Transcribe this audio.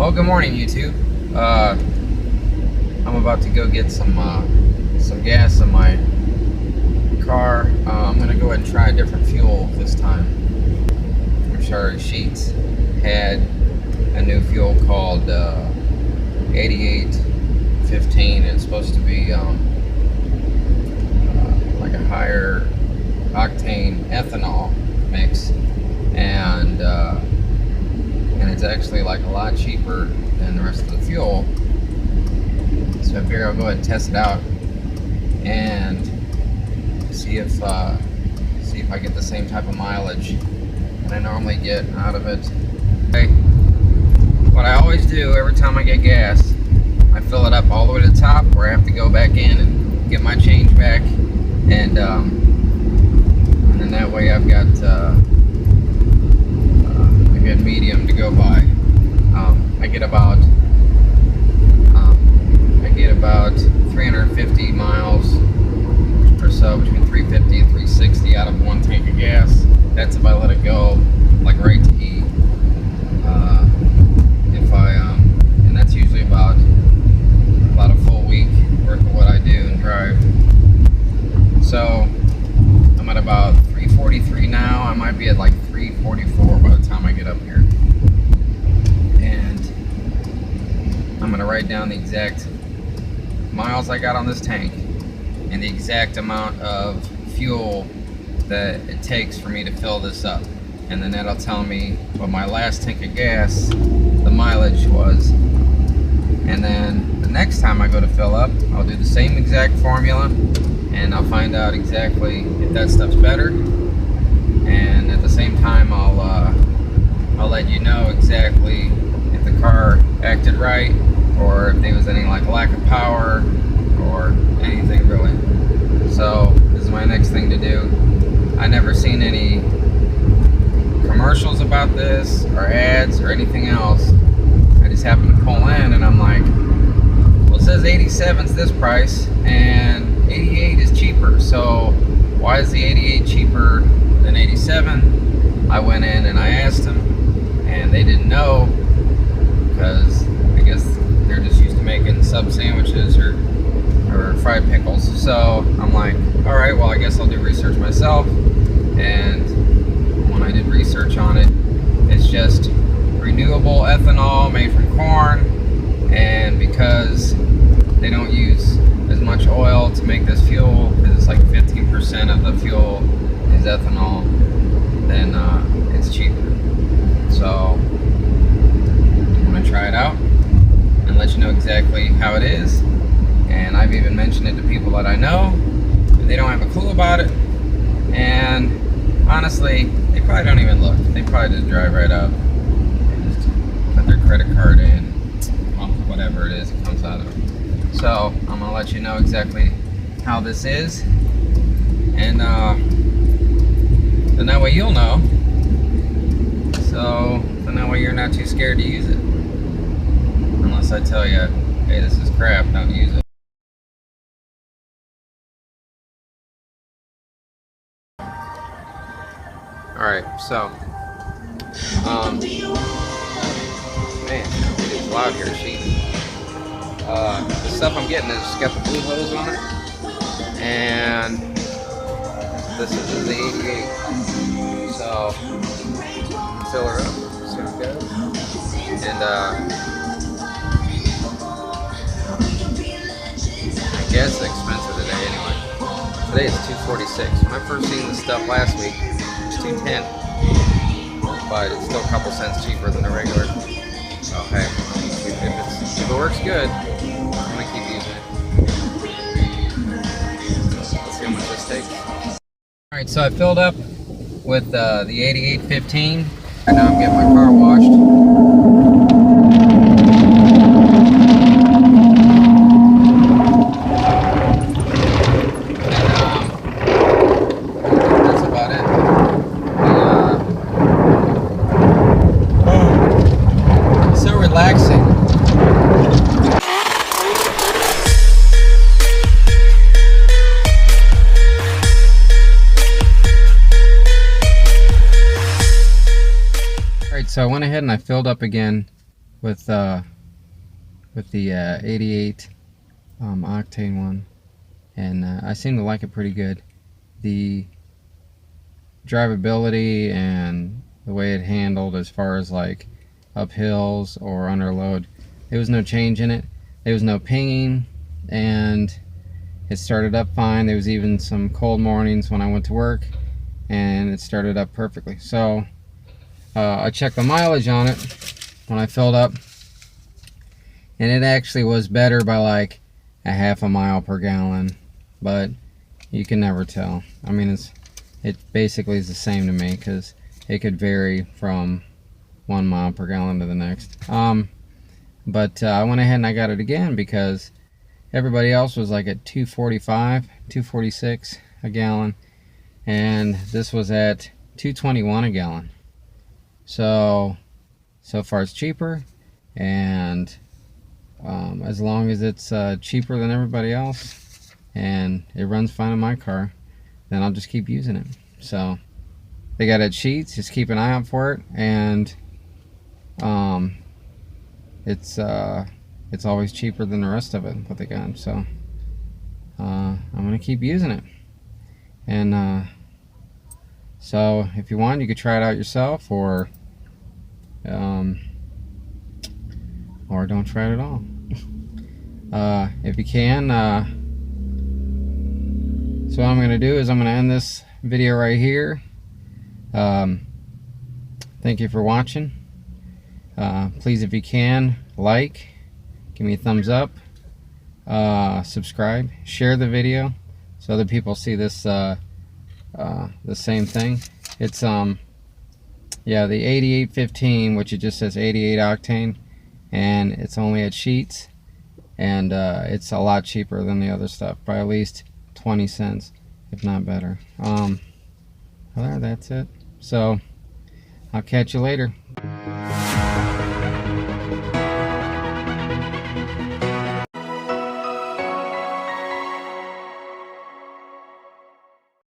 Well, good morning, YouTube. I'm about to go get some gas in my car. I'm gonna go ahead and try a different fuel this time. I'm sure Sheetz had a new fuel called 8815. It's supposed to be like a higher octane ethanol mix, and it's actually like a lot cheaper than the rest of the fuel. So I figure I'll go ahead and test it out and see if I get the same type of mileage that I normally get out of it. Okay. What I always do every time I get gas, I fill it up all the way to the top, where I have to go back in and get my change back, and then that way I've got a good medium to go by. I get about 350 miles or so, between 350 and 360 out of one tank of gas. That's if I let it go like right to E. And that's usually about a full week worth of what I do and drive. So I'm at about 343 now. I might be at like 344 by the time I get up here. And I'm gonna write down the exact miles I got on this tank and the exact amount of fuel that it takes for me to fill this up, and then that'll tell me what my last tank of gas, the mileage was. And then the next time I go to fill up, I'll do the same exact formula, and I'll find out exactly if that stuff's better, and at the same time I'll let you know exactly if the car acted right, or if there was any like lack of power or anything really. So this is my next thing to do. I never seen any commercials about this or ads or anything else. I just happened to pull in and I'm like, well, it says 87's this price and 88 is cheaper, so why is the 88 cheaper than 87? I went in and I asked them, and they didn't know, because I guess they're just used to making sub sandwiches or fried pickles. So I'm like, all right, well, I guess I'll do research myself. And when I did research on it, it's just renewable ethanol made from corn, and because they don't use as much oil to make this fuel, because it's like 15% of the fuel is ethanol, then it's cheaper. So I'm gonna try it out and let you know exactly how it is. And I've even mentioned it to people that I know, and they don't have a clue about it. And honestly, they probably don't even look. They probably just drive right up and just put their credit card in, whatever it is it comes out of it. So I'm gonna let you know exactly how this is, and then that way you'll know. So then that way you're not too scared to use it, unless I tell you, hey, this is crap, don't use it. Alright, so man, it's loud here, Sheetz. The stuff I'm getting is got the blue hose on it, and this is the 88. So fill her up, see how it goes. And I guess it's expensive today anyway. Today it's $2.46. When I first seen this stuff last week, it's $2.10, but it's still a couple cents cheaper than the regular. So hey, if it works good, I'm gonna keep using it. So let's see how much this takes. All right, so I filled up with the 8815, and now I'm getting my car washed. Relaxing. Alright, so I went ahead and I filled up again with the 88 octane one, and I seem to like it pretty good. The drivability and the way it handled as far as like up hills or under load, there was no change in it. There was no pinging, and it started up fine. There was even some cold mornings when I went to work, and it started up perfectly. So I checked the mileage on it when I filled up, and it actually was better by like a half a mile per gallon, but you can never tell. I mean, it basically is the same to me, because it could vary from 1 mile per gallon to the next. But I went ahead and I got it again because everybody else was like at 245, 246 a gallon, and this was at 221 a gallon. So far it's cheaper, and as long as it's cheaper than everybody else and it runs fine in my car, then I'll just keep using it. So they got it at Sheetz. Just keep an eye out for it, and it's always cheaper than the rest of it, what they got. So I'm gonna keep using it, and so if you want, you could try it out yourself, or don't try it at all. If you can, so what I'm gonna do is I'm gonna end this video right here. Thank you for watching. Please, if you can, like, give me a thumbs up, subscribe, share the video so other people see this the same thing. It's yeah, the 8815, which it just says 88 octane, and it's only at Sheetz, and it's a lot cheaper than the other stuff by at least 20 cents, if not better. Well, that's it. So I'll catch you later.